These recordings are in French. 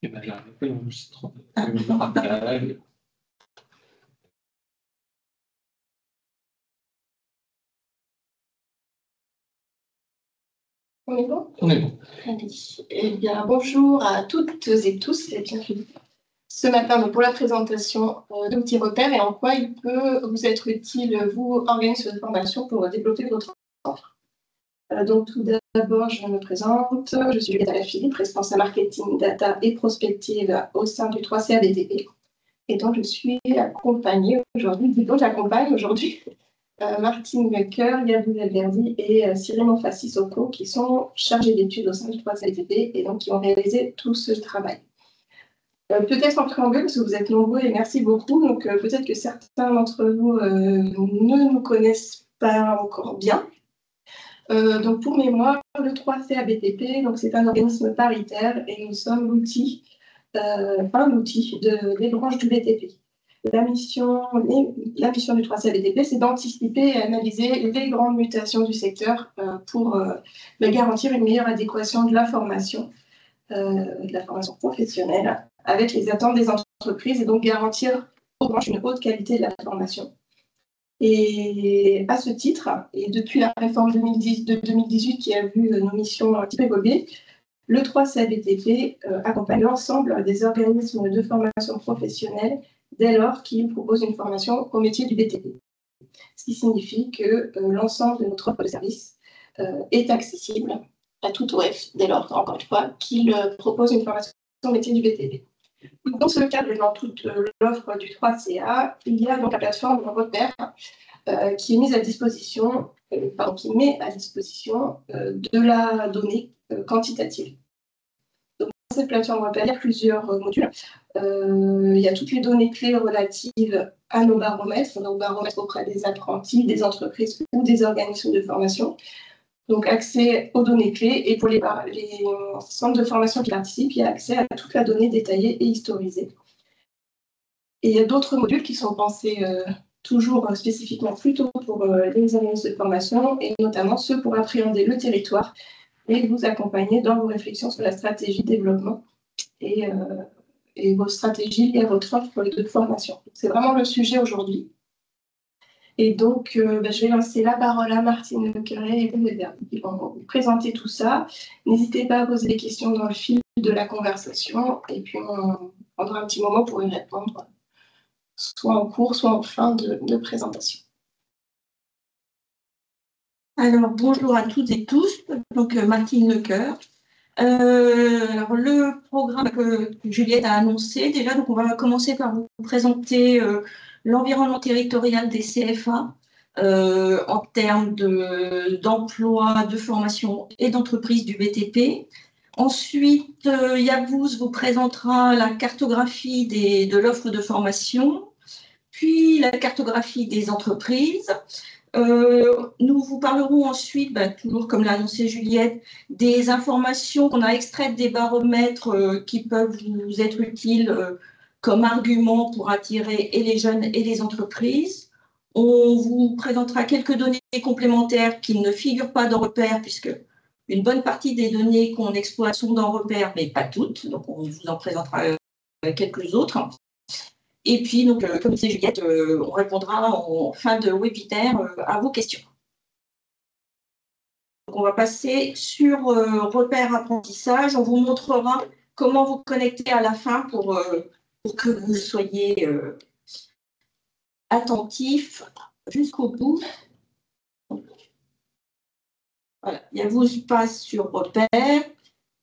Et ben, j'arrive pas à l'enregistrer. On est bon? On est bon. Allez. Eh bien, bonjour à toutes et tous et bienvenue ce matin donc, pour la présentation de l'outil repère et en quoi il peut vous être utile, vous, organismes de formation, pour développer votre offre. Donc, tout d'abord, je me présente. Je suis Juliette Alaphilippe, responsable marketing, data et prospective au sein du 3C ABTP. Et donc, je suis accompagnée aujourd'hui, j'accompagne aujourd'hui Martine Lecœur, Gabriel Verdi et Cyril Monfassi-Soko, qui sont chargés d'études au sein du 3C ABTP et donc qui ont réalisé tout ce travail. Peut-être en préambule, parce que vous êtes nombreux et merci beaucoup. Donc, peut-être que certains d'entre vous ne nous connaissent pas encore bien. Donc, pour mémoire, le 3C ABTP, c'est un organisme paritaire et nous sommes un outil des branches du BTP. La mission du 3C ABTP, c'est d'anticiper et analyser les grandes mutations du secteur pour garantir une meilleure adéquation de la formation professionnelle avec les attentes des entreprises et donc garantir aux branches une haute qualité de la formation. Et à ce titre, et depuis la réforme de 2018 qui a vu nos missions un petit peu évoluer, le 3C ABTP accompagne l'ensemble des organismes de formation professionnelle dès lors qu'ils proposent une formation au métier du BTP. Ce qui signifie que l'ensemble de notre offre de service est accessible à tout OF, dès lors, encore une fois, qu'il propose une formation au métier du BTP. Dans ce cadre, dans toute l'offre du 3CA, il y a donc la plateforme Repère qui met à disposition de la donnée quantitative. Donc, dans cette plateforme Repère, il y a plusieurs modules. Il y a toutes les données clés relatives à nos baromètres auprès des apprentis, des entreprises ou des organismes de formation. Donc, accès aux données clés et pour les centres de formation qui participent, il y a accès à toute la donnée détaillée et historisée. Et il y a d'autres modules qui sont pensés toujours spécifiquement plutôt pour les organismes de formation et notamment ceux pour appréhender le territoire et vous accompagner dans vos réflexions sur la stratégie de développement et vos stratégies et votre offre de formation. C'est vraiment le sujet aujourd'hui. Et donc, je vais lancer la parole à Martine Lecœur et Gabriel Verdi qui vont vous présenter tout ça. N'hésitez pas à poser des questions dans le fil de la conversation et puis on prendra un petit moment pour y répondre, soit en cours, soit en fin de présentation. Alors, bonjour à toutes et tous. Donc, Martine Lecœur. Alors, le programme que Juliette a annoncé, déjà, donc on va commencer par vous présenter l'environnement territorial des CFA en termes d'emploi, de formation et d'entreprise du BTP. Ensuite, Yavuz vous présentera la cartographie de l'offre de formation, puis la cartographie des entreprises. Nous vous parlerons ensuite, toujours comme l'a annoncé Juliette, des informations qu'on a extraites des baromètres qui peuvent vous être utiles comme argument pour attirer et les jeunes et les entreprises. On vous présentera quelques données complémentaires qui ne figurent pas dans Repère, puisque une bonne partie des données qu'on exploite sont dans Repère, mais pas toutes. Donc, on vous en présentera quelques autres. Et puis, donc, comme disait Juliette, on répondra en fin de webinaire à vos questions. Donc, on va passer sur repère apprentissage. On vous montrera comment vous connecter à la fin pour que vous soyez attentifs jusqu'au bout. Voilà, vous passe sur repère.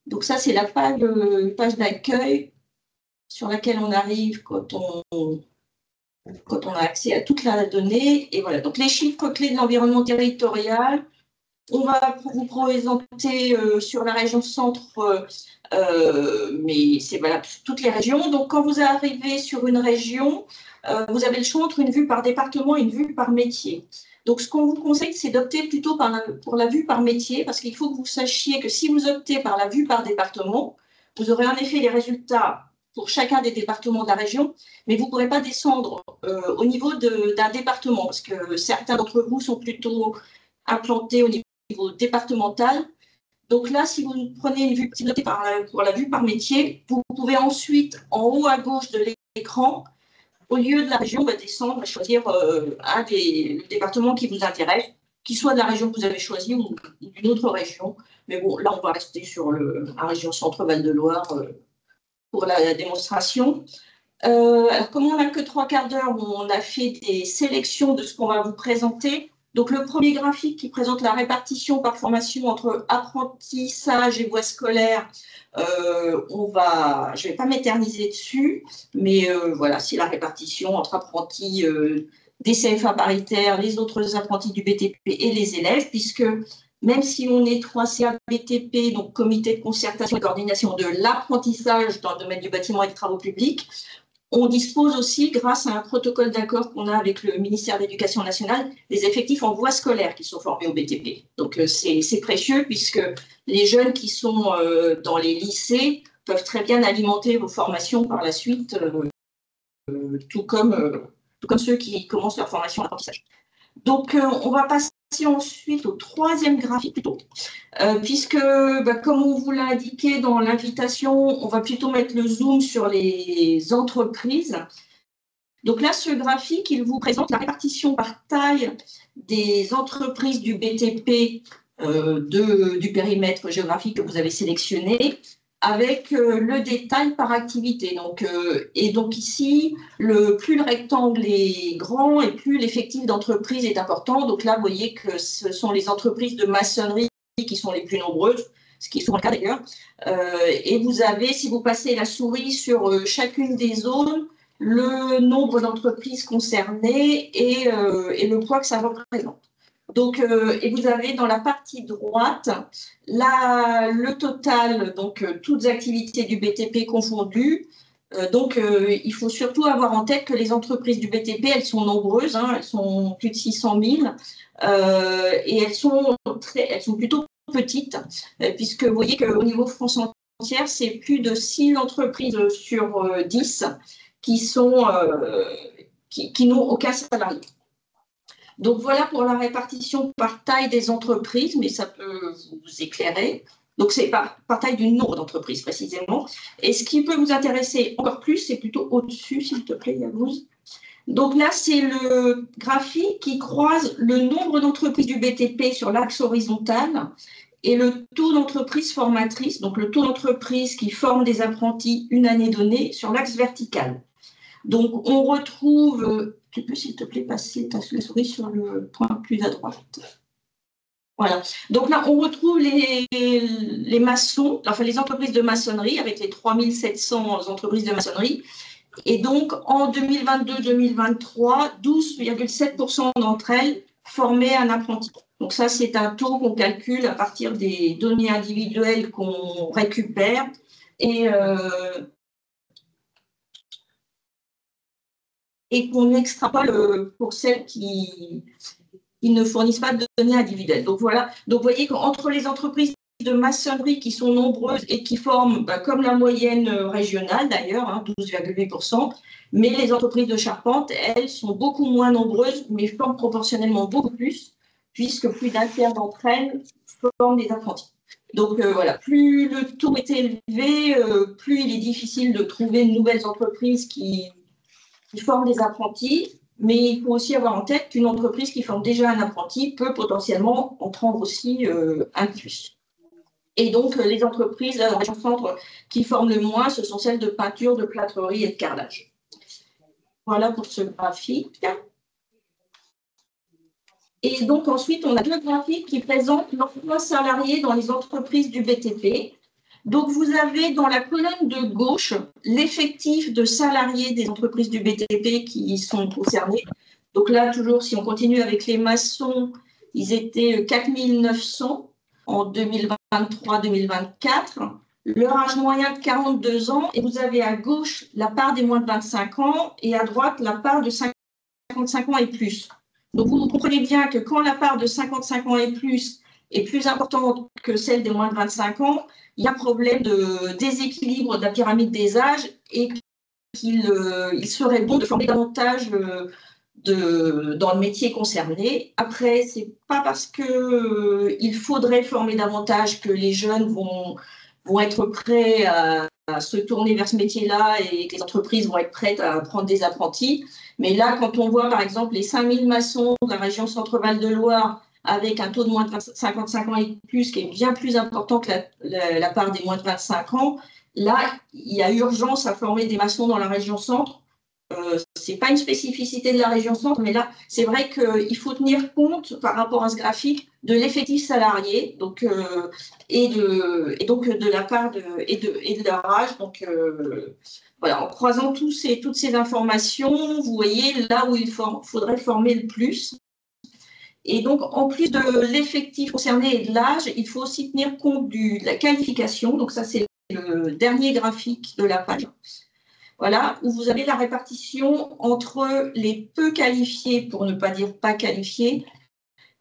Donc, ça, c'est la page d'accueil sur laquelle on arrive quand on a accès à toute la donnée. Et voilà, donc les chiffres clés de l'environnement territorial, on va vous présenter sur la région centre, mais c'est valable sur toutes les régions. Donc, quand vous arrivez sur une région, vous avez le choix entre une vue par département et une vue par métier. Donc, ce qu'on vous conseille, c'est d'opter plutôt pour la vue par métier, parce qu'il faut que vous sachiez que si vous optez par la vue par département, vous aurez en effet les résultats pour chacun des départements de la région, mais vous ne pourrez pas descendre au niveau d'un département, parce que certains d'entre vous sont plutôt implantés au niveau départemental. Donc là, si vous prenez une vue, si vous optez pour la vue par métier, vous pouvez ensuite, en haut à gauche de l'écran, au lieu de la région, descendre et choisir le département qui vous intéresse, qu'il soit de la région que vous avez choisie ou d'une autre région. Mais bon, là, on va rester sur la région Centre-Val de Loire pour la démonstration. Alors, comme on n'a que 3/4 d'heure, on a fait des sélections de ce qu'on va vous présenter. Donc, le premier graphique qui présente la répartition par formation entre apprentissage et voie scolaire, je ne vais pas m'éterniser dessus, mais voilà, c'est la répartition entre apprentis des CFA paritaires, les autres apprentis du BTP et les élèves, puisque même si on est 3CA BTP, donc comité de concertation et coordination de l'apprentissage dans le domaine du bâtiment et des travaux publics, on dispose aussi, grâce à un protocole d'accord qu'on a avec le ministère de l'Éducation nationale, des effectifs en voie scolaire qui sont formés au BTP. Donc, c'est précieux puisque les jeunes qui sont dans les lycées peuvent très bien alimenter vos formations par la suite, tout comme ceux qui commencent leur formation en apprentissage. Donc, on va passer ensuite au troisième graphique plutôt, puisque, comme on vous l'a indiqué dans l'invitation, on va plutôt mettre le zoom sur les entreprises. Donc là, ce graphique, il vous présente la répartition par taille des entreprises du BTP du périmètre géographique que vous avez sélectionné, avec le détail par activité. Et donc ici, plus le rectangle est grand et plus l'effectif d'entreprise est important. Donc là, vous voyez que ce sont les entreprises de maçonnerie qui sont les plus nombreuses, ce qui est souvent le cas d'ailleurs. Et vous avez, si vous passez la souris sur chacune des zones, le nombre d'entreprises concernées et le poids que ça représente. Donc, et vous avez dans la partie droite le total, donc toutes activités du BTP confondues. Il faut surtout avoir en tête que les entreprises du BTP, elles sont nombreuses, hein, elles sont plus de 600 000 et elles sont plutôt petites, puisque vous voyez qu'au niveau France entière, c'est plus de 6 entreprises sur 10 qui n'ont aucun salarié. Donc, voilà pour la répartition par taille des entreprises, mais ça peut vous éclairer. Donc, c'est par taille du nombre d'entreprises, précisément. Et ce qui peut vous intéresser encore plus, c'est plutôt au-dessus, s'il te plaît, Yavuz. Donc là, c'est le graphique qui croise le nombre d'entreprises du BTP sur l'axe horizontal et le taux d'entreprises formatrices, donc le taux d'entreprises qui forment des apprentis une année donnée sur l'axe vertical. Donc, on retrouve, tu peux s'il te plaît passer ta souris sur le point plus à droite. Voilà. Donc là, on retrouve les maçons, enfin les entreprises de maçonnerie avec les 3700 entreprises de maçonnerie. Et donc, en 2022-2023, 12,7% d'entre elles formaient un apprenti. Donc ça, c'est un taux qu'on calcule à partir des données individuelles qu'on récupère et qu'on extrapole pour celles qui ne fournissent pas de données individuelles. Donc voilà, donc vous voyez qu'entre les entreprises de maçonnerie qui sont nombreuses et qui forment, comme la moyenne régionale d'ailleurs, hein, 12,8%, mais les entreprises de charpente, elles, sont beaucoup moins nombreuses, mais forment proportionnellement beaucoup plus, puisque plus d'un tiers d'entre elles forment des apprentis. Donc voilà, plus le taux est élevé, plus il est difficile de trouver de nouvelles entreprises qui forment des apprentis, mais il faut aussi avoir en tête qu'une entreprise qui forme déjà un apprenti peut potentiellement en prendre aussi un plus. Et donc, les entreprises en région centre qui forment le moins, ce sont celles de peinture, de plâtrerie et de carrelage. Voilà pour ce graphique. Et donc, ensuite, on a deux graphiques qui présentent l'emploi salarié dans les entreprises du BTP. Donc, vous avez dans la colonne de gauche l'effectif de salariés des entreprises du BTP qui sont concernées. Donc là, toujours, si on continue avec les maçons, ils étaient 4900 en 2023-2024. Leur âge moyen de 42 ans. Et vous avez à gauche la part des moins de 25 ans et à droite la part de 55 ans et plus. Donc, vous comprenez bien que quand la part de 55 ans et plus est plus importante que celle des moins de 25 ans, il y a un problème de déséquilibre de la pyramide des âges et qu'il serait bon de former davantage dans le métier concerné. Après, c'est pas parce que il faudrait former davantage que les jeunes vont être prêts à se tourner vers ce métier-là et que les entreprises vont être prêtes à prendre des apprentis. Mais là, quand on voit par exemple les 5000 maçons de la région Centre-Val de Loire avec un taux de moins de 55 ans et plus qui est bien plus important que la part des moins de 25 ans, là, il y a urgence à former des maçons dans la région Centre. Ce n'est pas une spécificité de la région Centre, mais là, c'est vrai qu'il faut tenir compte par rapport à ce graphique de l'effectif salarié, donc, et donc de la part et de leur âge. Donc, voilà, en croisant toutes ces informations, vous voyez là où il faudrait former le plus. Et donc, en plus de l'effectif concerné et de l'âge, il faut aussi tenir compte de la qualification. Donc, ça, c'est le dernier graphique de la page. Voilà, où vous avez la répartition entre les peu qualifiés, pour ne pas dire pas qualifiés,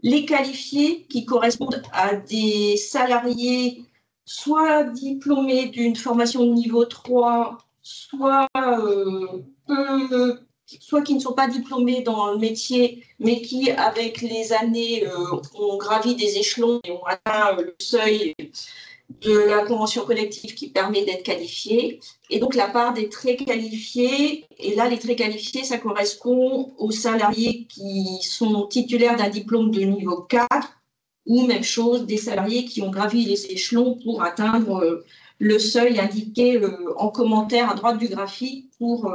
les qualifiés qui correspondent à des salariés soit diplômés d'une formation de niveau 3, soit qui ne sont pas diplômés dans le métier, mais qui, avec les années, ont gravi des échelons et ont atteint le seuil de la convention collective qui permet d'être qualifié. Et donc, la part des très qualifiés, et là, les très qualifiés, ça correspond aux salariés qui sont titulaires d'un diplôme de niveau 4, ou même chose, des salariés qui ont gravi les échelons pour atteindre le seuil indiqué en commentaire à droite du graphique pour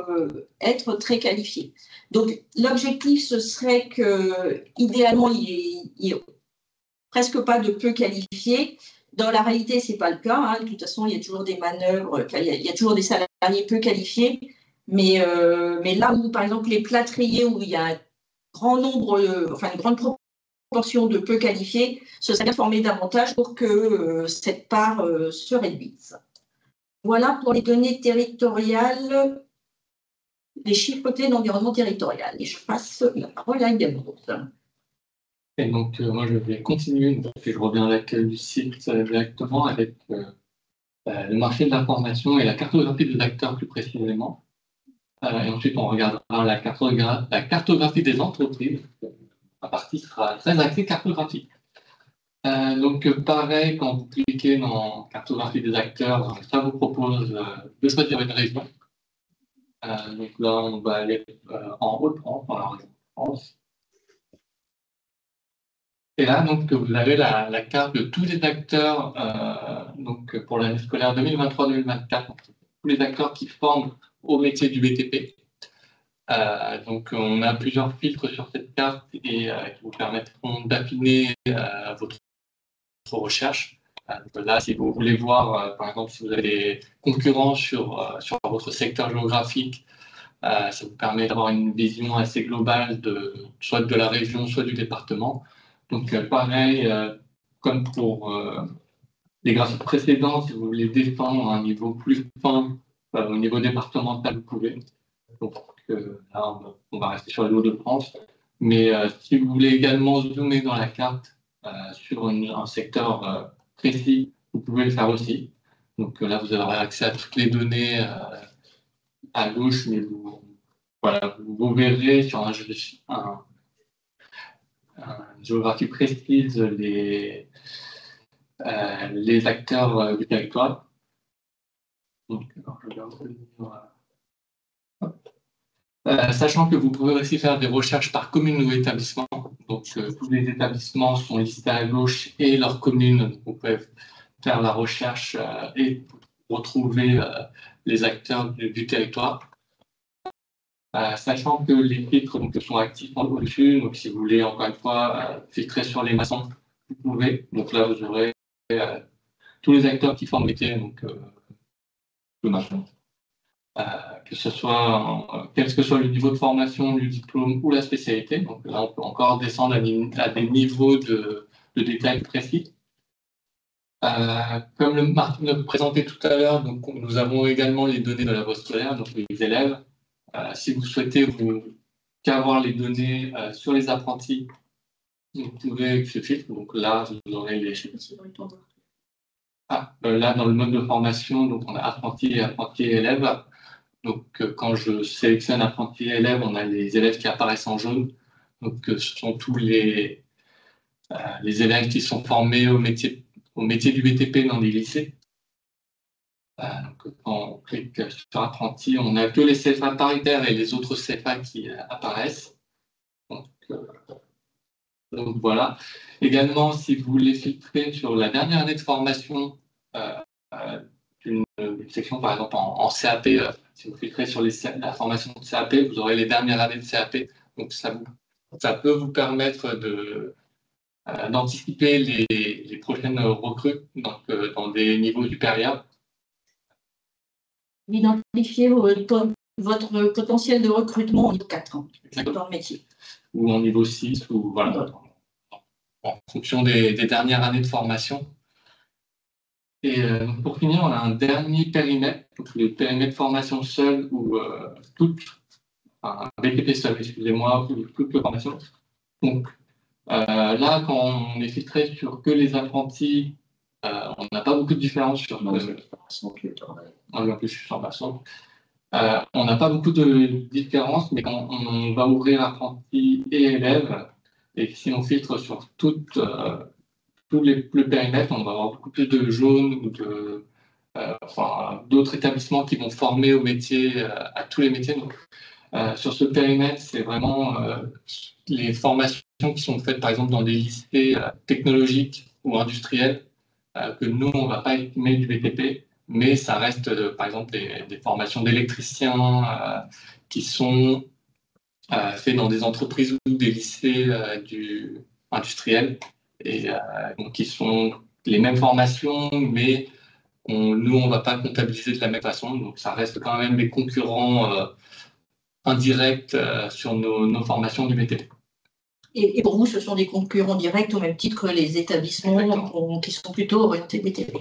être très qualifié. Donc, l'objectif, ce serait que, idéalement, il n'y ait presque pas de peu qualifiés. Dans la réalité, ce n'est pas le cas. Hein. De toute façon, il y a toujours des manœuvres, il y a toujours des salariés peu qualifiés. Mais là où, par exemple, les plâtriers, où il y a un grand nombre, une grande proportion de peu qualifiés, ce serait bien de former davantage pour que cette part se réduise. Voilà pour les données territoriales, les chiffres clés d'environnement territorial. Et je passe la parole à Gabriel. Et donc, moi, je vais continuer, donc, je reviens à l'accueil du site directement avec le marché de l'information et la cartographie des acteurs plus précisément. Et ensuite, on regardera la cartographie des entreprises. La partie sera très axée cartographie. Donc, pareil, quand vous cliquez dans cartographie des acteurs, ça vous propose de choisir une région. Donc là, on va aller en Haute-France, dans la région de France. Et là, donc, vous avez la carte de tous les acteurs donc, pour l'année scolaire 2023-2024, tous les acteurs qui forment au métier du BTP. Donc, on a plusieurs filtres sur cette carte et qui vous permettront d'affiner votre recherche. Donc, là, si vous voulez voir, par exemple, si vous avez des concurrents sur votre secteur géographique, ça vous permet d'avoir une vision assez globale soit de la région, soit du département. Donc, pareil, comme pour les graphiques précédents, si vous voulez descendre à un niveau plus fin, au niveau départemental, vous pouvez. Donc, là, on va rester sur le niveau de France. Mais si vous voulez également zoomer dans la carte sur un secteur précis, vous pouvez le faire aussi. Donc, là, vous aurez accès à toutes les données à gauche, mais vous verrez sur une géographie précise les acteurs du territoire. Donc, sachant que vous pouvez aussi faire des recherches par commune ou établissement. Donc, tous les établissements sont listés à gauche et leurs communes. Vous pouvez faire la recherche et retrouver les acteurs du territoire. Sachant que les filtres sont actifs au-dessus, donc si vous voulez encore une fois filtrer sur les maçons, vous pouvez. Donc là, vous aurez tous les acteurs qui forment le métier, donc le maçon. Quel que soit le niveau de formation, le diplôme ou la spécialité. Donc là, on peut encore descendre à des niveaux de détails précis. Comme Martine l'a présenté tout à l'heure, nous avons également les données de la voie scolaire, donc les élèves. Si vous souhaitez avoir les données sur les apprentis, vous pouvez avec ce filtre. Donc là, vous aurez les chiffres. Là, dans le mode de formation, donc on a apprentis et élèves. Donc, quand je sélectionne apprenti et élève, on a les élèves qui apparaissent en jaune. Donc, ce sont tous les élèves qui sont formés au métier du BTP dans les lycées. Donc, quand on clique sur apprenti, on n'a que les CFA paritaires et les autres CFA qui apparaissent. Donc, voilà. Également, si vous voulez filtrer sur la dernière année de formation d'une section, par exemple en CAP, si vous filtrez sur la formation de CAP, vous aurez les dernières années de CAP. Donc, ça peut vous permettre d'anticiper les prochaines recrues dans des niveaux supérieurs. Identifier votre potentiel de recrutement en niveau 4 dans le métier. Ou en niveau 6, ou voilà, en fonction des dernières années de formation. Et pour finir, on a un dernier périmètre, donc le périmètre formation seul ou un BTP seul, excusez-moi, ou toute la formation. Donc là, quand on est filtré sur que les apprentis, on n'a pas beaucoup de différence sur en plus, je suis sur façon. On n'a pas beaucoup de différence, mais quand on va ouvrir apprentis et élèves, et si on filtre sur tout le périmètre, on va avoir beaucoup plus de jaunes ou d'autres établissements qui vont former au métier, à tous les métiers. Donc, sur ce périmètre, c'est vraiment les formations qui sont faites, par exemple, dans des lycées technologiques ou industriels, que nous, on ne va pas estimer du BTP, mais ça reste, par exemple, des formations d'électriciens qui sont faites dans des entreprises ou des lycées industriels, et donc qui sont les mêmes formations, mais nous, on ne va pas comptabiliser de la même façon, donc ça reste quand même des concurrents indirects sur nos formations du BTP. Et pour vous, ce sont des concurrents directs au même titre que les établissements qui sont plutôt orientés BTP.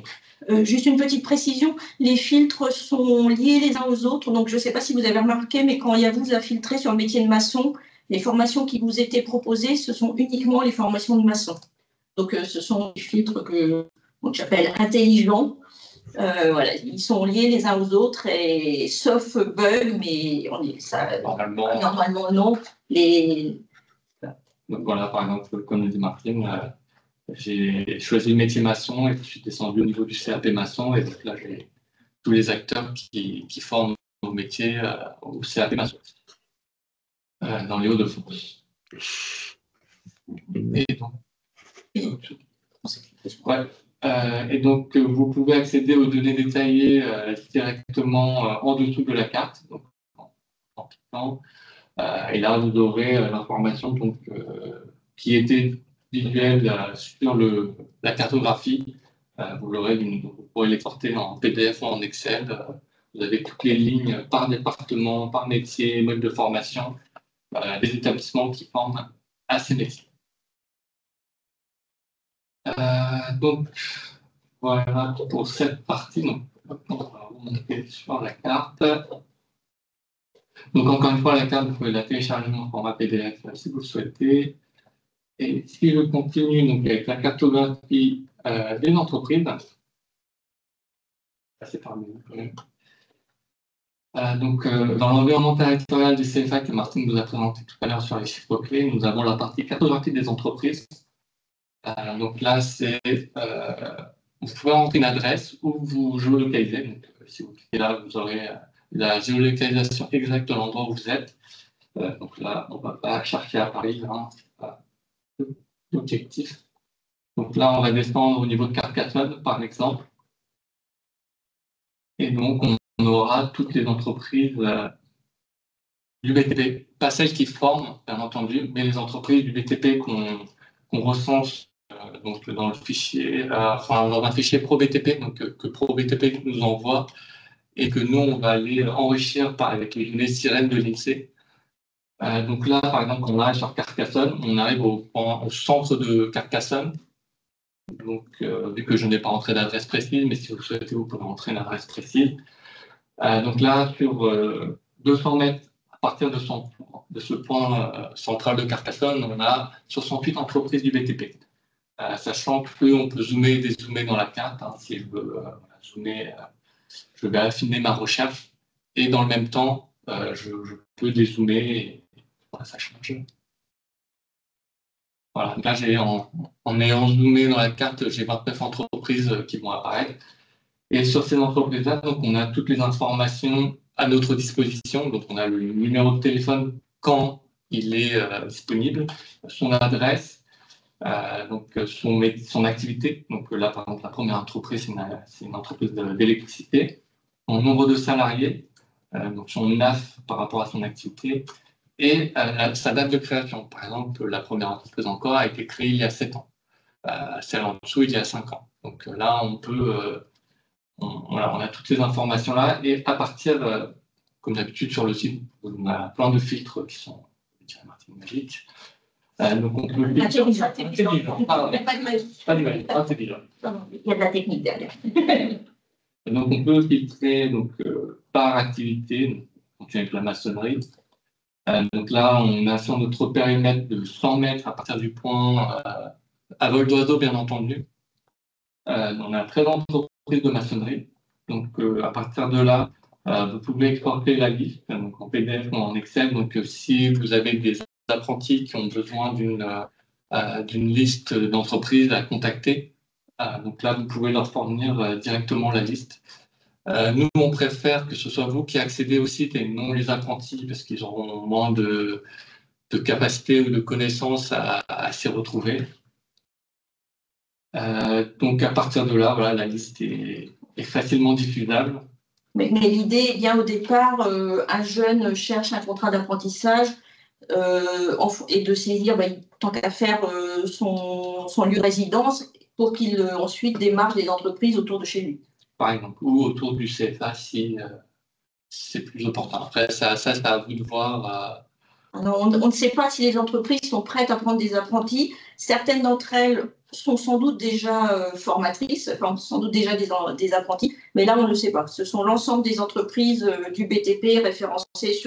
Juste une petite précision, les filtres sont liés les uns aux autres. Donc, je ne sais pas si vous avez remarqué, mais quand il y a vous à filtrer sur le métier de maçon, les formations qui vous étaient proposées, ce sont uniquement les formations de maçon. Donc, ce sont des filtres que j'appelle intelligents. Voilà, ils sont liés les uns aux autres, et sauf bug, mais normalement non. Donc voilà, par exemple, comme le dit Martine, j'ai choisi le métier maçon et je suis descendu au niveau du CAP maçon, et donc là j'ai tous les acteurs qui forment au métier au CAP maçon dans les Hauts-de-France. Et donc, vous pouvez accéder aux données détaillées directement en dessous de la carte. Donc, en cliquant. Et là, vous aurez l'information qui était visuelle sur la cartographie. Vous pourrez l'exporter en PDF ou en Excel. Vous avez toutes les lignes par département, par métier, mode de formation, des établissements qui forment à ces métiers. Donc, voilà pour cette partie. Donc, on va remonter sur la carte. Donc, encore une fois, la carte, vous pouvez la télécharger en format PDF si vous le souhaitez. Et si je continue donc, avec la cartographie des entreprises, c'est par donc, dans l'environnement territorial du CFA que Martine vous a présenté tout à l'heure sur les chiffres clés, nous avons la partie cartographie des entreprises. Donc là, vous pouvez rentrer une adresse ou vous géolocalisez. Donc, si vous cliquez là, vous aurez la géolocalisation exacte de l'endroit où vous êtes. Donc là, on ne va pas chercher à Paris, hein, c'est pas l'objectif. Donc là, on va descendre au niveau de Carcassonne, par exemple. Et donc, on aura toutes les entreprises du BTP, pas celles qui forment, bien entendu, mais les entreprises du BTP qu'on recense donc dans le fichier, dans un fichier ProBTP, donc que ProBTP nous envoie et que nous, on va aller enrichir avec les données sirènes de l'INSEE. Donc là, par exemple, on arrive sur Carcassonne, on arrive au centre de Carcassonne. Donc, vu que je n'ai pas rentré d'adresse précise, mais si vous souhaitez, vous pouvez rentrer une adresse précise. Donc là, sur 200 mètres, à partir de ce point central de Carcassonne, on a 68 entreprises du BTP. Sachant qu'on peut zoomer et dézoomer dans la carte. Hein, si je veux zoomer, je vais affiner ma recherche. Et dans le même temps, je peux dézoomer et voilà, ça change. Voilà, là, en ayant zoomé dans la carte, j'ai 29 entreprises qui vont apparaître. Et sur ces entreprises-là, donc, on a toutes les informations à notre disposition. Donc, on a le numéro de téléphone quand il est disponible, son adresse, donc son activité. Donc là, par exemple, la première entreprise, c'est une entreprise d'électricité. Son nombre de salariés, donc son NAF par rapport à son activité, et sa date de création. Par exemple, la première entreprise encore a été créée il y a 7 ans. Celle en dessous, il y a 5 ans. Donc là, on peut... on a toutes ces informations-là. Et à partir, comme d'habitude sur le site, on a plein de filtres qui sont, je dirais, Martin, magiques. Donc on peut... Intelligent. Pas de magie. de magie, intelligent. Il y a de la technique derrière. Donc on peut filtrer donc, par activité, donc, on continue avec la maçonnerie. Donc là, on a sur notre périmètre de 100 mètres à partir du point à vol d'oiseau, bien entendu. On a 13 entreprises de maçonnerie. Donc à partir de là, vous pouvez exporter la liste donc, en PDF ou en Excel. Donc si vous avez des apprentis qui ont besoin d'une liste d'entreprises à contacter, donc là, vous pouvez leur fournir directement la liste. Nous, on préfère que ce soit vous qui accédez au site et non les apprentis parce qu'ils auront moins de capacité ou de connaissances à s'y retrouver. Donc, à partir de là, voilà, la liste est facilement diffusable. Mais l'idée, bien au départ, un jeune cherche un contrat d'apprentissage et de saisir, tant qu'à faire, son lieu de résidence pour qu'il ensuite démarche des entreprises autour de chez lui. Par exemple, ou autour du CFA si c'est plus important. Après, ça c'est à vous de voir. Alors, on ne sait pas si les entreprises sont prêtes à prendre des apprentis. Certaines d'entre elles sont sans doute déjà formatrices, enfin, sans doute déjà des apprentis, mais là, on ne le sait pas. Ce sont l'ensemble des entreprises du BTP référencées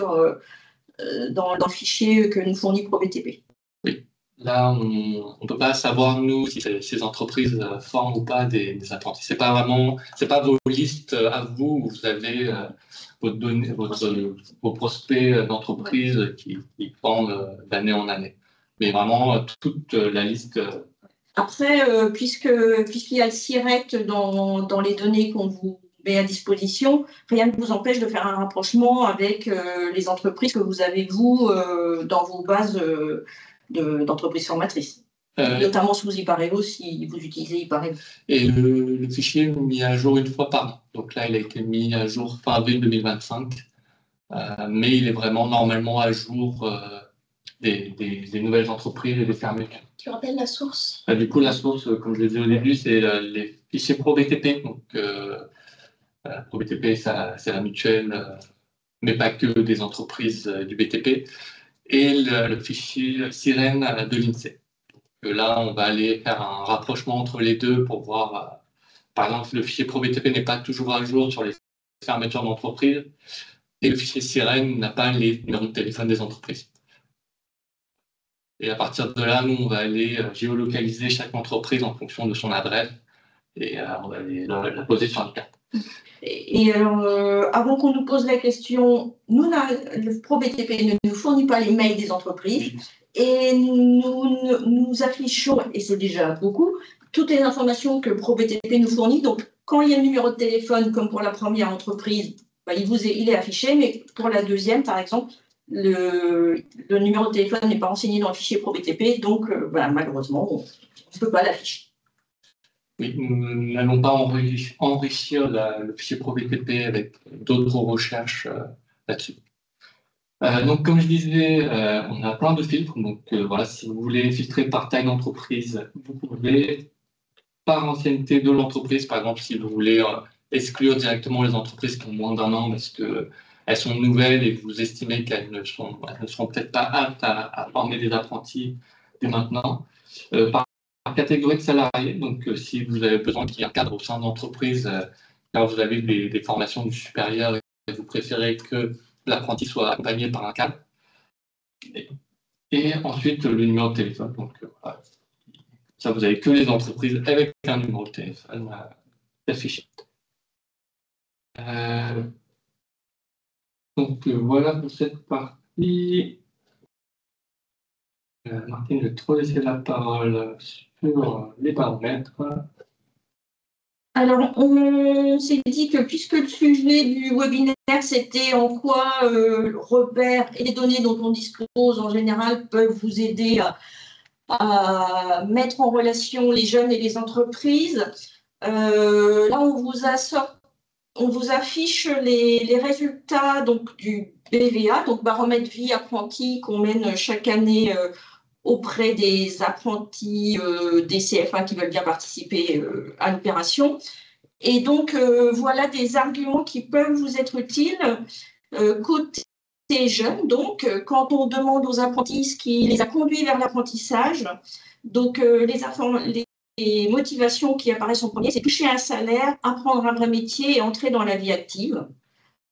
dans le fichier que nous fournit ProBTP. Oui, là, on ne peut pas savoir, nous, si ces entreprises forment ou pas des apprentis. C'est pas vos listes à vous où vous avez vos prospects d'entreprises qui forment d'année en année. Mais vraiment, toute la liste. Après, puisqu'il y a le SIRET dans les données qu'on vous met à disposition, rien ne vous empêche de faire un rapprochement avec les entreprises que vous avez, vous, dans vos bases d'entreprises formatrices. Notamment sous Ipareo, si vous utilisez Ipareo. Et le fichier est mis à jour une fois par an. Donc là, il a été mis à jour fin avril 2025. Mais il est vraiment normalement à jour des nouvelles entreprises et des fermetures. Tu rappelles la source? Du coup, la source, comme je l'ai dit au début, c'est les fichiers ProBTP. Donc, ProBTP, c'est la mutuelle, mais pas que des entreprises du BTP. Et le fichier Sirène de l'INSEE. Là, on va aller faire un rapprochement entre les deux pour voir, par exemple, le fichier ProBTP n'est pas toujours à jour sur les fermetures d'entreprises et le fichier Sirène n'a pas les numéros de téléphone des entreprises. Et à partir de là, nous, on va aller géolocaliser chaque entreprise en fonction de son adresse et on va aller la poser sur une carte. Et alors, avant qu'on nous pose la question, le ProBTP ne nous fournit pas les mails des entreprises et nous affichons, et c'est déjà beaucoup, toutes les informations que ProBTP nous fournit. Donc, quand il y a le numéro de téléphone, comme pour la première entreprise, il est affiché, mais pour la deuxième, par exemple, le numéro de téléphone n'est pas renseigné dans le fichier ProBTP, donc malheureusement, on ne peut pas l'afficher. Oui, nous n'allons pas enrichir le fichier ProBTP avec d'autres recherches là-dessus. Donc, comme je disais, on a plein de filtres. Donc, voilà, si vous voulez filtrer par taille d'entreprise, vous pouvez, par ancienneté de l'entreprise, par exemple, si vous voulez exclure directement les entreprises qui ont moins d'un an parce qu'elles sont nouvelles et que vous estimez qu'elles ne seront peut-être pas aptes à former des apprentis dès maintenant. Par catégorie de salariés, donc si vous avez besoin qu'il y ait un cadre au sein de l'entreprise, car vous avez des formations du supérieur et vous préférez que l'apprenti soit accompagné par un cadre. Et ensuite, le numéro de téléphone. Donc, voilà. Ça, vous avez que les entreprises avec un numéro de téléphone affiché. Donc voilà pour cette partie. Martine, je vais trop laisser la parole sur les paramètres. Alors, on s'est dit que puisque le sujet du webinaire, c'était en quoi repères et les données dont on dispose en général peuvent vous aider à mettre en relation les jeunes et les entreprises. Là, on vous affiche les résultats donc, du BVA, donc baromètre vie apprenti qu'on mène chaque année auprès des apprentis des CFA qui veulent bien participer à l'opération. Et donc, voilà des arguments qui peuvent vous être utiles côté jeunes. Donc, quand on demande aux apprentis ce qui les a conduits vers l'apprentissage, donc les motivations qui apparaissent en premier, c'est toucher un salaire, apprendre un vrai métier et entrer dans la vie active,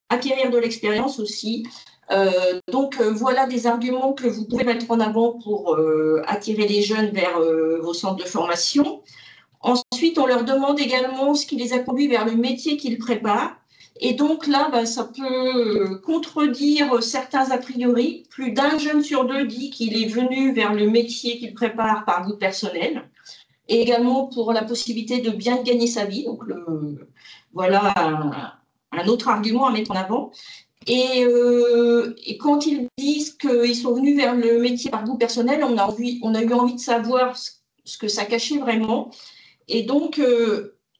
acquérir de l'expérience aussi. Voilà des arguments que vous pouvez mettre en avant pour attirer les jeunes vers vos centres de formation. Ensuite, on leur demande également ce qui les a conduits vers le métier qu'ils préparent. Et donc là, ça peut contredire certains a priori. Plus d'un jeune sur deux dit qu'il est venu vers le métier qu'il prépare par goût personnel. Et également pour la possibilité de bien gagner sa vie. Donc voilà un autre argument à mettre en avant. Et quand ils disent qu'ils sont venus vers le métier par goût personnel, on a eu envie de savoir ce que ça cachait vraiment. Et donc,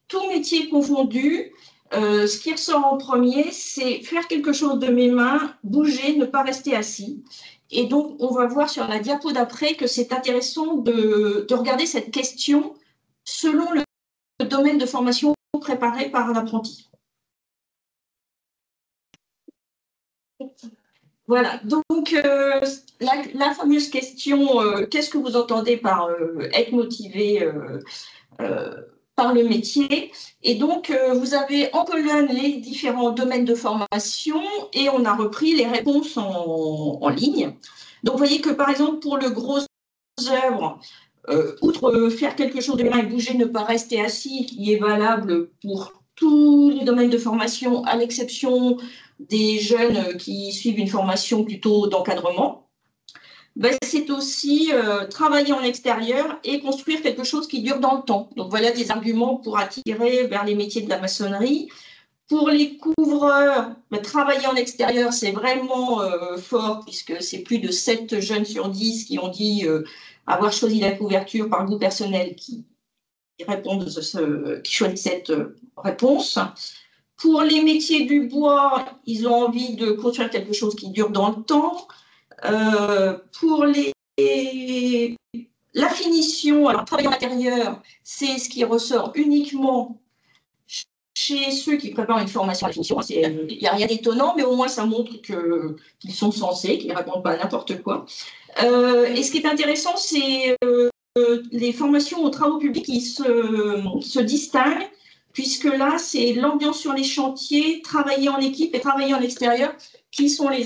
tout métier confondu, ce qui ressort en premier, c'est faire quelque chose de mes mains, bouger, ne pas rester assis. Et donc, on va voir sur la diapo d'après que c'est intéressant de regarder cette question selon le domaine de formation préparé par l'apprenti. Voilà, donc la fameuse question, qu'est-ce que vous entendez par être motivé par le métier? Et donc, vous avez en colonne les différents domaines de formation et on a repris les réponses en ligne. Donc, vous voyez que par exemple, pour le gros œuvre, outre faire quelque chose de bien et bouger, ne pas rester assis, qui est valable pour tous les domaines de formation, à l'exception des jeunes qui suivent une formation plutôt d'encadrement, c'est aussi travailler en extérieur et construire quelque chose qui dure dans le temps. Donc voilà des arguments pour attirer vers les métiers de la maçonnerie. Pour les couvreurs, travailler en extérieur, c'est vraiment fort puisque c'est plus de 7 jeunes sur 10 qui ont dit avoir choisi la couverture par goût personnel qui choisissent cette réponse. Pour les métiers du bois, ils ont envie de construire quelque chose qui dure dans le temps. Pour la finition, alors travailler en intérieur, c'est ce qui ressort uniquement chez ceux qui préparent une formation à la finition. Il n'y a rien d'étonnant, mais au moins ça montre qu'ils sont sensés, qu'ils ne répondent pas à n'importe quoi. Et ce qui est intéressant, c'est les formations aux travaux publics qui se distinguent, puisque là, c'est l'ambiance sur les chantiers, travailler en équipe et travailler en extérieur, qui sont les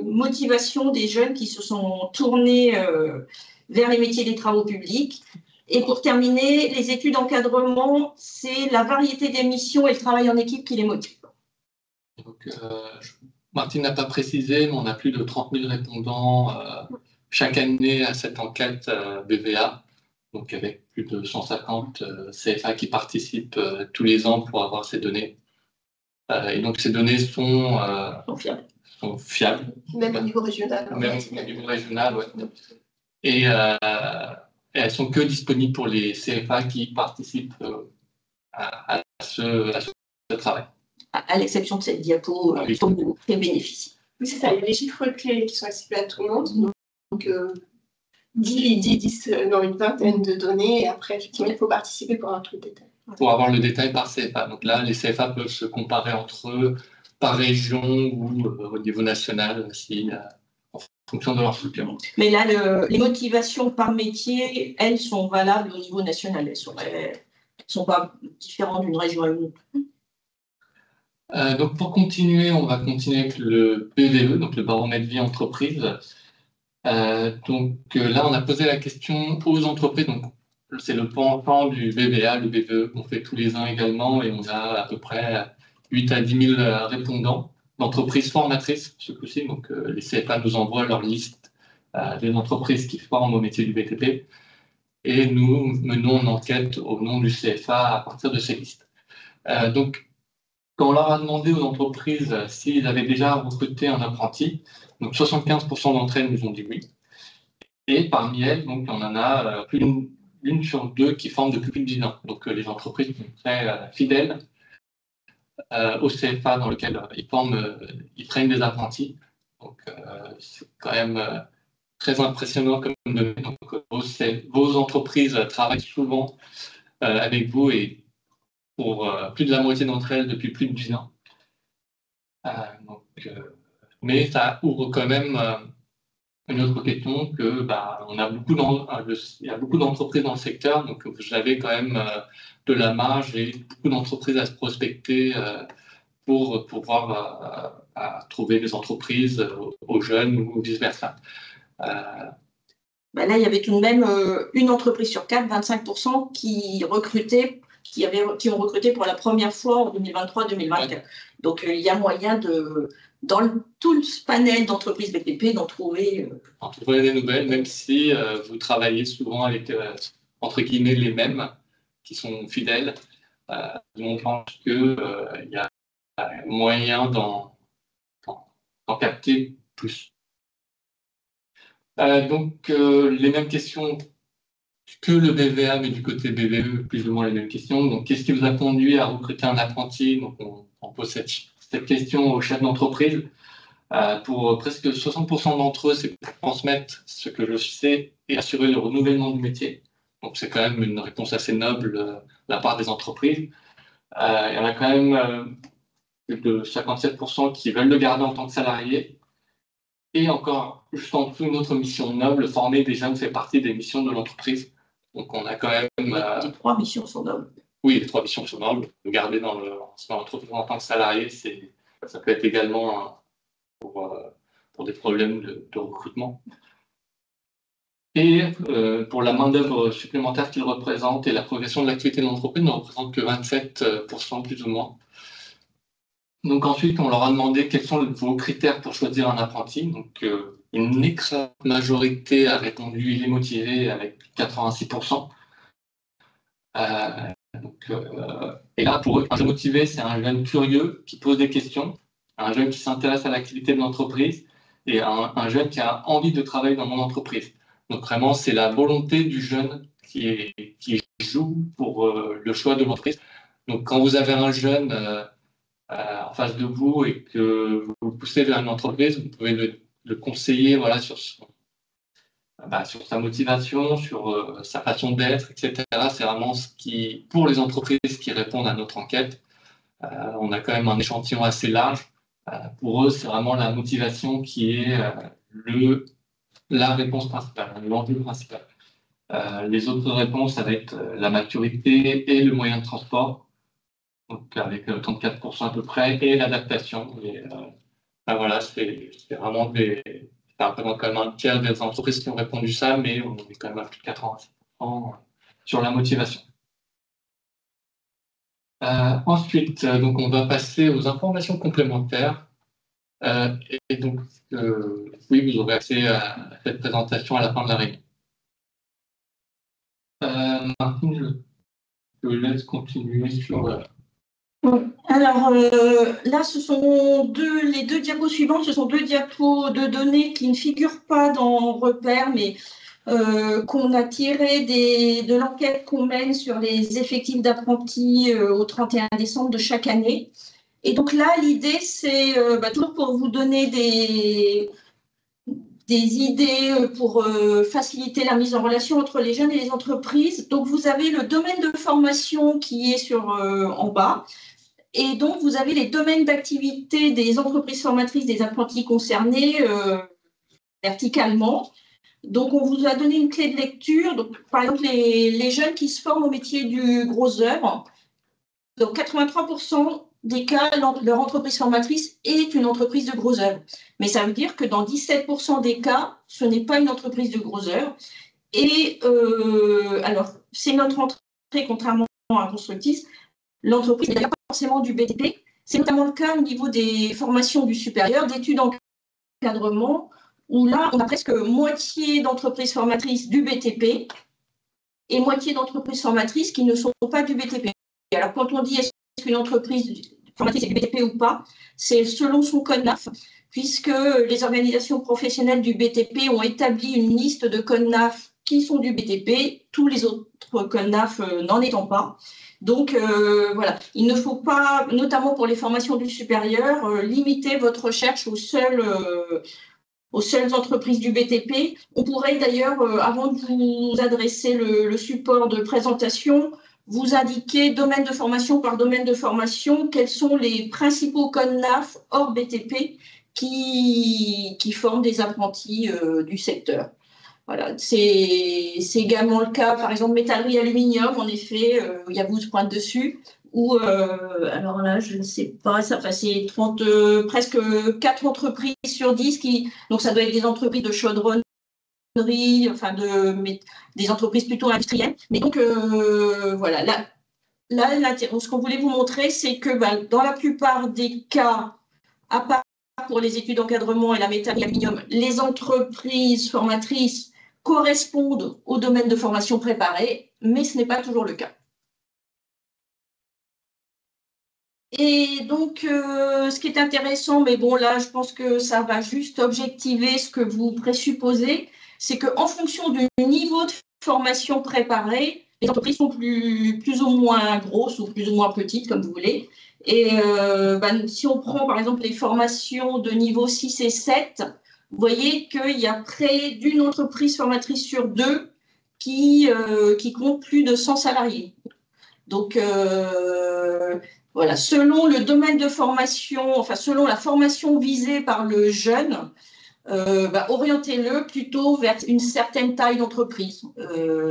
motivations des jeunes qui se sont tournés vers les métiers des travaux publics. Et pour terminer, les études d'encadrement, c'est la variété des missions et le travail en équipe qui les motive. Donc, Martine n'a pas précisé, mais on a plus de 30 000 répondants chaque année à cette enquête BVA, donc avec plus de 150 CFA qui participent tous les ans pour avoir ces données. Et donc ces données sont fiables. Même au niveau régional. Même au niveau régional, oui. Et elles sont que disponibles pour les CFA qui participent à ce travail. À l'exception de cette diapo, dont vous bénéficiez. Oui, c'est ça. Il y a les chiffres clés qui sont accessibles à tout le monde. Donc, 10 dans une vingtaine de données. Et après, effectivement, il faut participer pour avoir tout le détail. Pour avoir le détail par CFA. Donc là, les CFA peuvent se comparer entre eux par région ou au niveau national aussi, en fonction de leur structure. Mais là, les motivations par métier, elles sont valables au niveau national. Elles ne sont pas différentes d'une région à une autre. Donc pour continuer, on va continuer avec le BVE, donc le baromètre vie entreprise. Donc là, on a posé la question aux entreprises. Donc c'est le pan du BVA, le BVE qu'on fait tous les ans également, et on a à peu près 8 à 10 000 répondants. d'entreprises formatrices, ce coup-ci. Donc, les CFA nous envoient leur liste des entreprises qui forment au métier du BTP. Et nous menons une enquête au nom du CFA à partir de ces listes. Donc, quand on leur a demandé aux entreprises s'ils avaient déjà recruté un apprenti, donc 75% d'entre elles nous ont dit oui. Et parmi elles, donc, on en a plus d'une sur deux qui forment depuis plus de 10 ans. Donc, les entreprises sont très fidèles au CFA dans lequel ils prennent des apprentis. Donc, c'est quand même très impressionnant comme données. Donc, vos entreprises travaillent souvent avec vous et pour plus de la moitié d'entre elles depuis plus de 10 ans. Mais ça ouvre quand même une autre question que il y a beaucoup d'entreprises dans le secteur, donc vous avez quand même de la marge et beaucoup d'entreprises à se prospecter pour pouvoir trouver des entreprises aux jeunes ou vice-versa. Là, il y avait tout de même une entreprise sur 4, 25%, qui ont recruté pour la première fois en 2023-2024. Ouais. Donc, il y a moyen dans tout le panel d'entreprises BTP d'en trouver. En trouver des nouvelles, même si vous travaillez souvent avec, entre guillemets, les mêmes qui sont fidèles. On pense qu'il y a moyen d'en capter plus. Donc, les mêmes questions que le BVA, mais du côté BVE, plus ou moins les mêmes questions. Donc, qu'est-ce qui vous a conduit à recruter un apprenti? Donc, on pose cette question aux chefs d'entreprise. Pour presque 60% d'entre eux, c'est pour transmettre ce que je sais et assurer le renouvellement du métier. Donc, c'est quand même une réponse assez noble de la part des entreprises. Il y en a quand même plus de 57% qui veulent le garder en tant que salarié. Et encore, juste en dessous, une autre mission noble, former des jeunes fait partie des missions de l'entreprise. Donc, on a quand même... Les 3 missions sont nobles. Oui, les 3 missions sont nobles. Le garder dans l'entreprise en tant que salarié, ça peut être également pour des problèmes de recrutement. Et pour la main-d'œuvre supplémentaire qu'il représente et la progression de l'activité de l'entreprise ne représente que 27% plus ou moins. Donc ensuite, on leur a demandé quels sont vos critères pour choisir un apprenti. Donc une écrasante majorité a répondu il est motivé avec 86%. Et là, pour eux, un jeune motivé, c'est un jeune curieux qui pose des questions, un jeune qui s'intéresse à l'activité de l'entreprise et un jeune qui a envie de travailler dans mon entreprise. Donc vraiment, c'est la volonté du jeune qui joue pour le choix de l'entreprise. Donc quand vous avez un jeune en face de vous et que vous le poussez vers une entreprise, vous pouvez le conseiller sur sa motivation, sur sa façon d'être, etc. C'est vraiment ce qui, pour les entreprises qui répondent à notre enquête, on a quand même un échantillon assez large. Pour eux, c'est vraiment la motivation qui est la réponse principale, l'enjeu principal. Les autres réponses, ça va être la maturité et le moyen de transport, donc avec 34% à peu près, et l'adaptation. Voilà, c'est vraiment ça représente quand même un tiers des entreprises qui ont répondu ça, mais on est quand même à plus de 86% sur la motivation. Ensuite, donc on va passer aux informations complémentaires. Et donc, oui, vous aurez accès à cette présentation à la fin de la réunion. Martine, je vous laisse continuer sur... Alors là, ce sont les 2 diapos suivantes, ce sont 2 diapos de données qui ne figurent pas dans Repère, mais qu'on a tiré de l'enquête qu'on mène sur les effectifs d'apprentis au 31 décembre de chaque année. Et donc là, l'idée, c'est toujours pour vous donner des idées pour faciliter la mise en relation entre les jeunes et les entreprises. Donc, vous avez le domaine de formation qui est en bas. Et donc, vous avez les domaines d'activité des entreprises formatrices des apprentis concernés verticalement. Donc, on vous a donné une clé de lecture. Donc, par exemple, les jeunes qui se forment au métier du gros œuvre, donc 83% des cas, leur entreprise formatrice est une entreprise de gros œuvre. Mais ça veut dire que dans 17% des cas, ce n'est pas une entreprise de gros œuvre. Et alors, c'est notre entrée, contrairement à Constructis, l'entreprise n'est pas forcément du BTP, C'est notamment le cas au niveau des formations du supérieur, d'études d'encadrement, où là, on a presque moitié d'entreprises formatrices du BTP et moitié d'entreprises formatrices qui ne sont pas du BTP. Alors, quand on dit est-ce qu'une entreprise formatrice est du BTP ou pas, c'est selon son code NAF, puisque les organisations professionnelles du BTP ont établi une liste de codes NAF qui sont du BTP, tous les autres codes NAF n'en étant pas. Donc, voilà, il ne faut pas, notamment pour les formations du supérieur, limiter votre recherche aux seules entreprises du BTP. On pourrait d'ailleurs, avant de vous adresser le support de présentation, vous indiquer domaine de formation par domaine de formation, quels sont les principaux codes NAF hors BTP qui forment des apprentis du secteur. Voilà, c'est également le cas, par exemple, métallerie aluminium, en effet, il y a 12 points dessus, ou, alors là, je ne sais pas, ça c'est presque 4 entreprises sur 10 donc ça doit être des entreprises de chaudronnerie, enfin des entreprises plutôt industrielles. Mais donc, voilà, là, ce qu'on voulait vous montrer, c'est que dans la plupart des cas, à part pour les études d'encadrement et la métallerie aluminium, les entreprises formatrices correspondent au domaine de formation préparé, mais ce n'est pas toujours le cas. Et donc, ce qui est intéressant, mais bon, là, je pense que ça va juste objectiver ce que vous présupposez, c'est qu'en fonction du niveau de formation préparée, les entreprises sont plus ou moins grosses ou plus ou moins petites, comme vous voulez. Et si on prend, par exemple, les formations de niveau 6 et 7, vous voyez qu'il y a près d'une entreprise formatrice sur 2 qui compte plus de 100 salariés. Donc, voilà, selon le domaine de formation, enfin selon la formation visée par le jeune, orientez-le plutôt vers une certaine taille d'entreprise.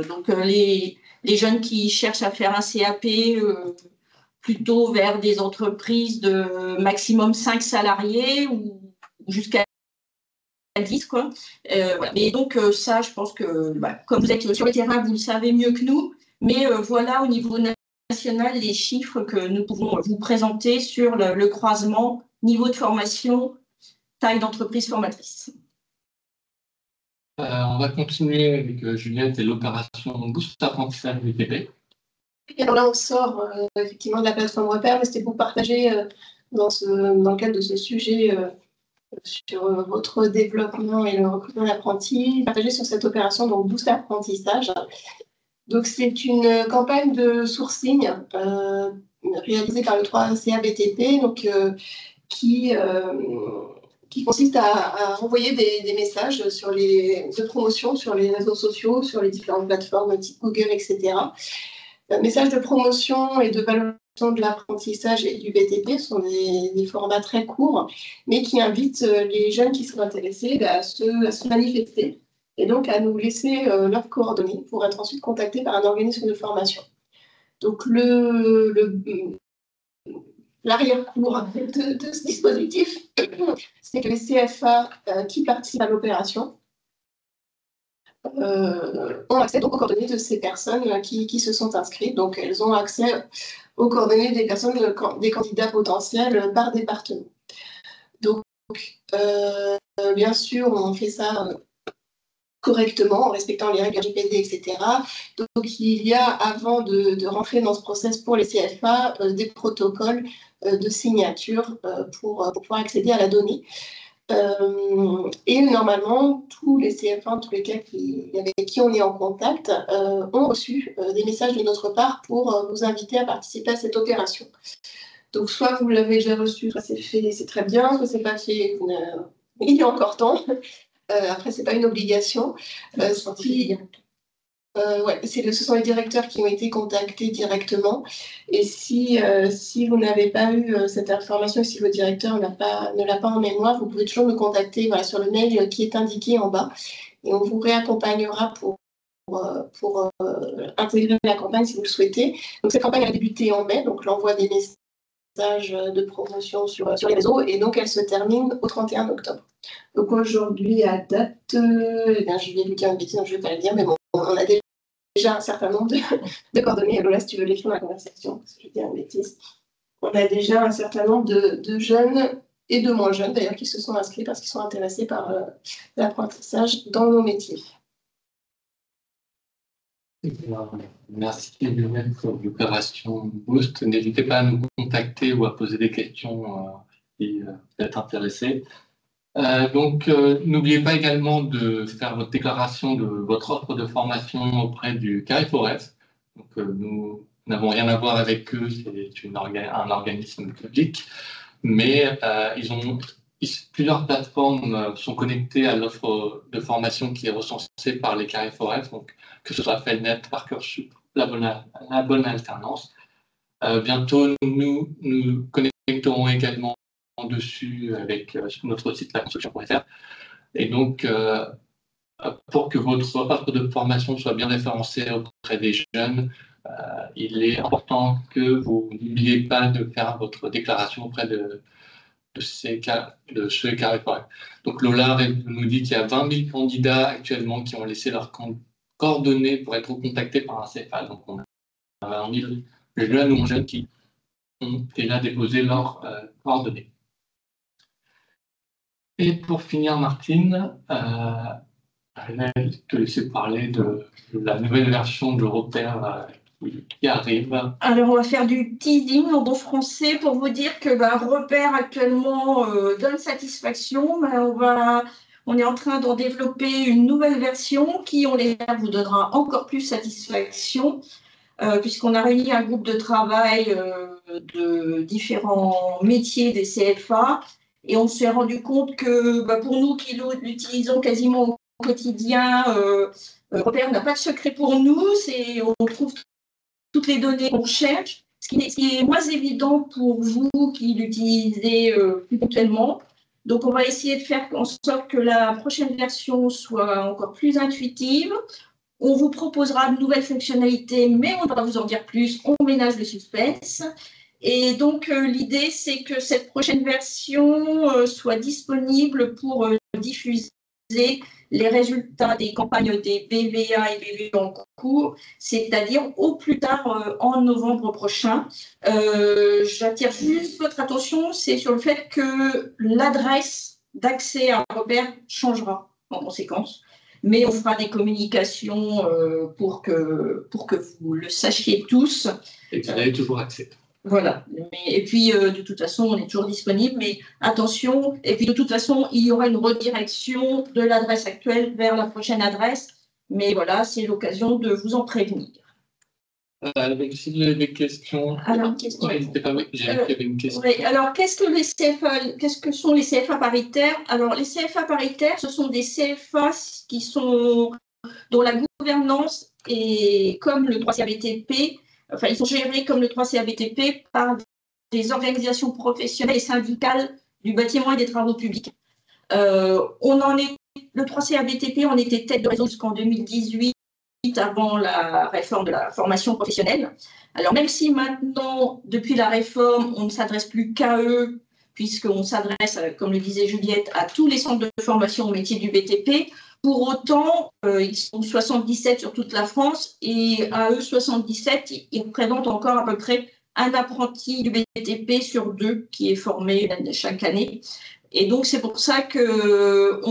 Donc, les jeunes qui cherchent à faire un CAP, plutôt vers des entreprises de maximum 5 salariés ou jusqu'à 10, quoi. Voilà. Mais donc, ça, je pense que, comme vous êtes sur le terrain, vous le savez mieux que nous. Mais voilà, au niveau national, les chiffres que nous pouvons vous présenter sur le croisement, niveau de formation, taille d'entreprise formatrice. On va continuer avec Juliette et l'opération Boost Apprentissage BTP. Et alors là, on sort effectivement de la plateforme repère, mais c'était pour partager dans le cadre de ce sujet sur votre développement et le recrutement d'apprentis, partager sur cette opération donc Boost Apprentissage. Donc, c'est une campagne de sourcing réalisée par le 3CA BTP, donc, qui consiste à envoyer des messages de promotion sur les réseaux sociaux, sur les différentes plateformes type Google, etc. Messages de promotion et de valorisation de l'apprentissage et du BTP sont des formats très courts, mais qui invitent les jeunes qui sont intéressés à se manifester et donc à nous laisser leurs coordonnées pour être ensuite contactés par un organisme de formation. Donc l'arrière-cour de ce dispositif, c'est que les CFA qui participent à l'opération ont accès donc aux coordonnées de ces personnes qui se sont inscrites. Donc, elles ont accès aux coordonnées des personnes, des candidats potentiels par département. Donc, bien sûr, on fait ça correctement, en respectant les règles RGPD, etc. Donc, il y a, avant de rentrer dans ce process pour les CFA, des protocoles de signature pour pouvoir accéder à la donnée. Et normalement, tous les CFA, en tous les cas avec qui on est en contact, ont reçu des messages de notre part pour vous inviter à participer à cette opération. Donc, soit vous l'avez déjà reçu, soit c'est fait, c'est très bien, soit c'est pas fait, il y a encore temps. Après, c'est pas une obligation. Ce sont les directeurs qui ont été contactés directement. Et si vous n'avez pas eu cette information, si votre directeur ne l'a pas en mémoire, vous pouvez toujours nous contacter sur le mail qui est indiqué en bas. Et on vous réaccompagnera pour intégrer la campagne si vous le souhaitez. Donc, cette campagne a débuté en mai, donc l'envoi des messages de promotion sur les réseaux. Et donc, elle se termine au 31 octobre. Donc, aujourd'hui, à date, je vais lui dire une bêtise, donc je ne vais pas le dire, mais bon, on a déjà un certain nombre de coordonnées. Lola, si tu veux l'écrire dans la conversation, parce que je vais dire une bêtise. on a déjà un certain nombre de jeunes et de moins jeunes d'ailleurs qui se sont inscrits parce qu'ils sont intéressés par l'apprentissage dans nos métiers. Merci Lionel pour l'opération Boost. N'hésitez pas à nous contacter ou à poser des questions si vous êtes intéressés. N'oubliez pas également de faire votre déclaration de votre offre de formation auprès du CARIFORES. Nous n'avons rien à voir avec eux, c'est un organisme public, mais plusieurs plateformes sont connectées à l'offre de formation qui est recensée par les CARIFORES, donc que ce soit Felnet, Parcoursup, la bonne alternance. Bientôt, nous nous connecterons également dessus avec notre site laconstruction.fr. Et donc, pour que votre offre de formation soit bien référencée auprès des jeunes, il est important que vous n'oubliez pas de faire votre déclaration auprès de chez CARIFORES. Donc Lola nous dit qu'il y a 20 000 candidats actuellement qui ont laissé leurs coordonnées pour être contactés par un CFA. Donc on a 20 000 jeunes ou moins jeunes qui ont déjà déposé leurs coordonnées. Et pour finir, Martine, je vais te laisser parler de la nouvelle version de Repère qui arrive. Alors, on va faire du teasing en bon français pour vous dire que Repère actuellement donne satisfaction. On est en train d'en développer une nouvelle version qui, on l'espère, vous donnera encore plus satisfaction, puisqu'on a réuni un groupe de travail de différents métiers des CFA. Et on s'est rendu compte que pour nous qui l'utilisons quasiment au quotidien, Repère n'a pas de secret pour nous. On trouve toutes les données qu'on cherche, ce qui est moins évident pour vous qui l'utilisez plus ponctuellement. Donc, on va essayer de faire en sorte que la prochaine version soit encore plus intuitive. On vous proposera de nouvelles fonctionnalités, mais on va vous en dire plus. On ménage le suspense. Et donc, l'idée, c'est que cette prochaine version soit disponible pour diffuser les résultats des campagnes des BVA et BVE en cours, c'est-à-dire au plus tard en novembre prochain. J'attire juste votre attention, c'est sur le fait que l'adresse d'accès à Repère changera en conséquence, mais on fera des communications pour que vous le sachiez tous. Et vous avez toujours accès. Voilà. Et puis, de toute façon, on est toujours disponible, mais attention. Et puis, de toute façon, il y aura une redirection de l'adresse actuelle vers la prochaine adresse. Mais voilà, c'est l'occasion de vous en prévenir. Si vous avez des questions, n'hésitez pas. J'ai une question. Oui. Alors, qu'est-ce que sont les CFA paritaires? Alors, les CFA paritaires, ce sont des CFA dont la gouvernance est comme le 3CABTP. Enfin, ils sont gérés comme le 3CABTP par des organisations professionnelles et syndicales du bâtiment et des travaux publics. Le 3CABTP, on était tête de réseau jusqu'en 2018, avant la réforme de la formation professionnelle. Alors, même si maintenant, depuis la réforme, on ne s'adresse plus qu'à eux, puisqu'on s'adresse, comme le disait Juliette, à tous les centres de formation au métier du BTP, pour autant, ils sont 77 sur toute la France et à eux, 77, ils représentent encore à peu près un apprenti du BTP sur 2 qui est formé chaque année. Et donc, c'est pour ça que,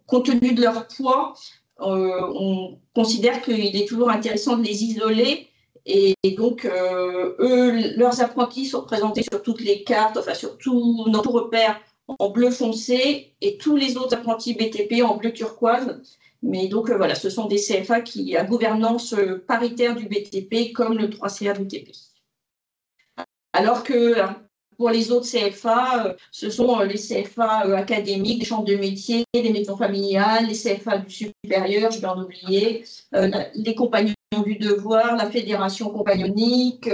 compte tenu de leur poids, on considère qu'il est toujours intéressant de les isoler. Et donc, leurs apprentis sont représentés sur toutes les cartes, enfin sur tous nos repères en bleu foncé et tous les autres apprentis BTP en bleu turquoise. Mais donc, voilà, ce sont des CFA qui à gouvernance paritaire du BTP comme le 3CA BTP. Alors que pour les autres CFA, ce sont les CFA académiques, les chambres de métiers, les maisons familiales, les CFA du supérieur, je vais en oublier, les compagnons du devoir, la fédération compagnonique,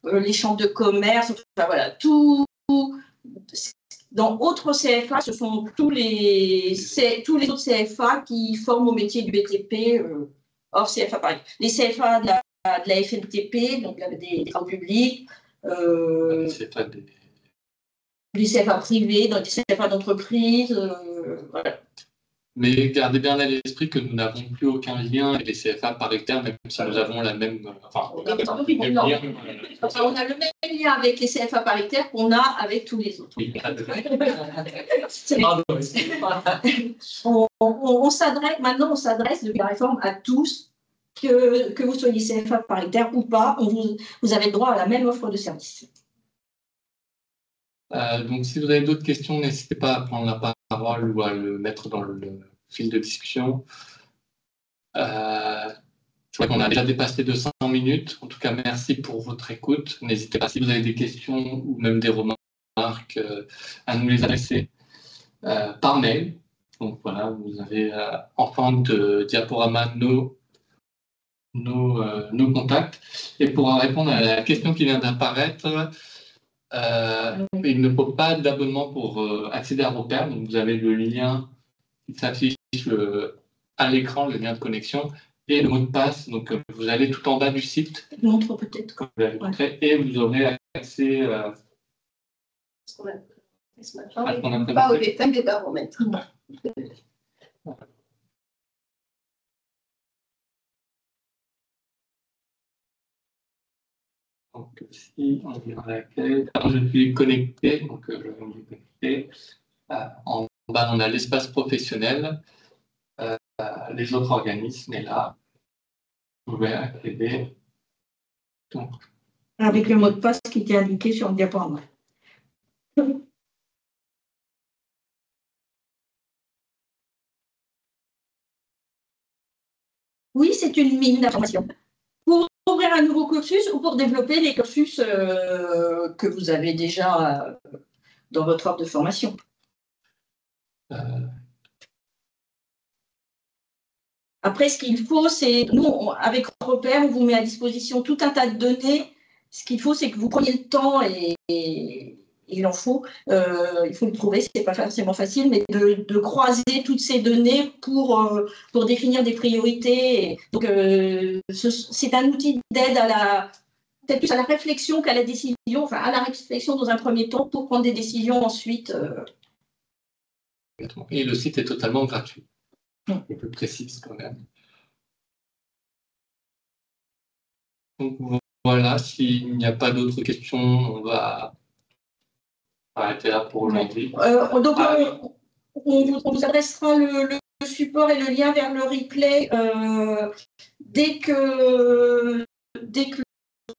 les chambres de commerce, enfin voilà, tout. Dans autres CFA, ce sont tous les autres CFA qui forment au métier du BTP, hors CFA pareil. Les CFA de la FNTP, donc des travaux publics, les CFA privés, donc des CFA d'entreprise, voilà. Mais gardez bien à l'esprit que nous n'avons plus aucun lien avec les CFA paritaires, même si nous avons la même. Enfin, on a le même lien avec les CFA paritaires qu'on a avec tous les autres. Oui. On s'adresse maintenant, on s'adresse depuis la réforme à tous, que vous soyez CFA paritaire ou pas, vous avez le droit à la même offre de service. Donc, si vous avez d'autres questions, n'hésitez pas à prendre la parole ou à le mettre dans le fil de discussion. Je crois qu'on a déjà dépassé de 5 minutes. En tout cas, merci pour votre écoute. N'hésitez pas, si vous avez des questions ou même des remarques, à nous les adresser par mail. Donc voilà, vous avez en fin de diaporama nos contacts. Et pour répondre à la question qui vient d'apparaître, il ne faut pas d'abonnement pour accéder à Repère. Donc vous avez le lien qui s'affiche à l'écran, le lien de connexion, et le mot de passe. Donc vous allez tout en bas du site. Je montre peut-être. Et vous aurez accès pas au détail des baromètres. Donc, si on vient à l'accueil, je suis connecté, donc je vais me connecter. En bas, on a l'espace professionnel, les autres organismes, et là, vous pouvez accéder. Donc, avec le mot de passe qui était indiqué sur le diaporama. Oui, c'est une mine d'information. Pour ouvrir un nouveau cursus ou pour développer les cursus que vous avez déjà dans votre offre de formation. Après, ce qu'il faut, c'est, nous, avec Repère, on vous met à disposition tout un tas de données. Ce qu'il faut, c'est que vous preniez le temps et il en faut. Il faut le trouver, c'est pas forcément facile, mais de croiser toutes ces données pour définir des priorités. Donc, c'est un outil d'aide peut-être plus à la réflexion qu'à la décision, enfin à la réflexion dans un premier temps pour prendre des décisions ensuite. Et le site est totalement gratuit. Un peu précise quand même. Donc voilà, s'il n'y a pas d'autres questions, on va arrêter là pour aujourd'hui. Donc on vous adressera le support et le lien vers le replay dès que le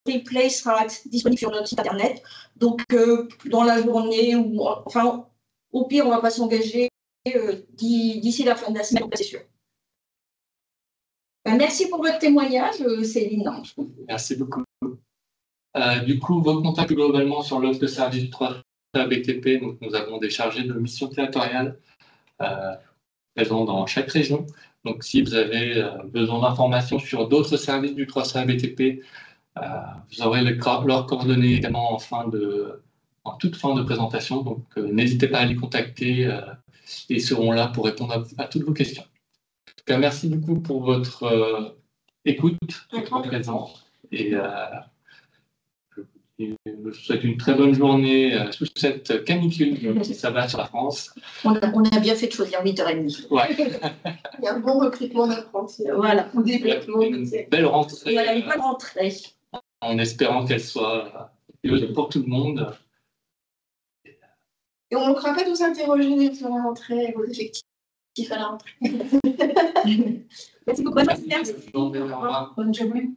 replay sera disponible sur notre site internet. Donc dans la journée ou enfin au pire on ne va pas s'engager d'ici la fin de la semaine, c'est sûr. Merci pour votre témoignage, Céline. Merci beaucoup. Du coup, vos contacts globalement sur l'offre de service 3 BTP, donc nous avons des chargés de mission territoriale présents dans chaque région. Donc si vous avez besoin d'informations sur d'autres services du 3 BTP, vous aurez leurs coordonnées également en toute fin de présentation. Donc n'hésitez pas à les contacter. Ils seront là pour répondre à toutes vos questions. En tout cas, merci beaucoup pour votre écoute, votre présence. Et je vous souhaite une très bonne journée sous cette canicule qui s'abat sur la France. On a bien fait de choisir 8h30. Ouais. Il y a un bon recrutement d'apprentis. Voilà. Une belle rentrée. Voilà, une bonne rentrée. En espérant qu'elle soit pour tout le monde. Et on ne manquera pas de vous interroger sur la rentrée et vos effectifs à la rentrée. Merci beaucoup. Merci. Bonne journée.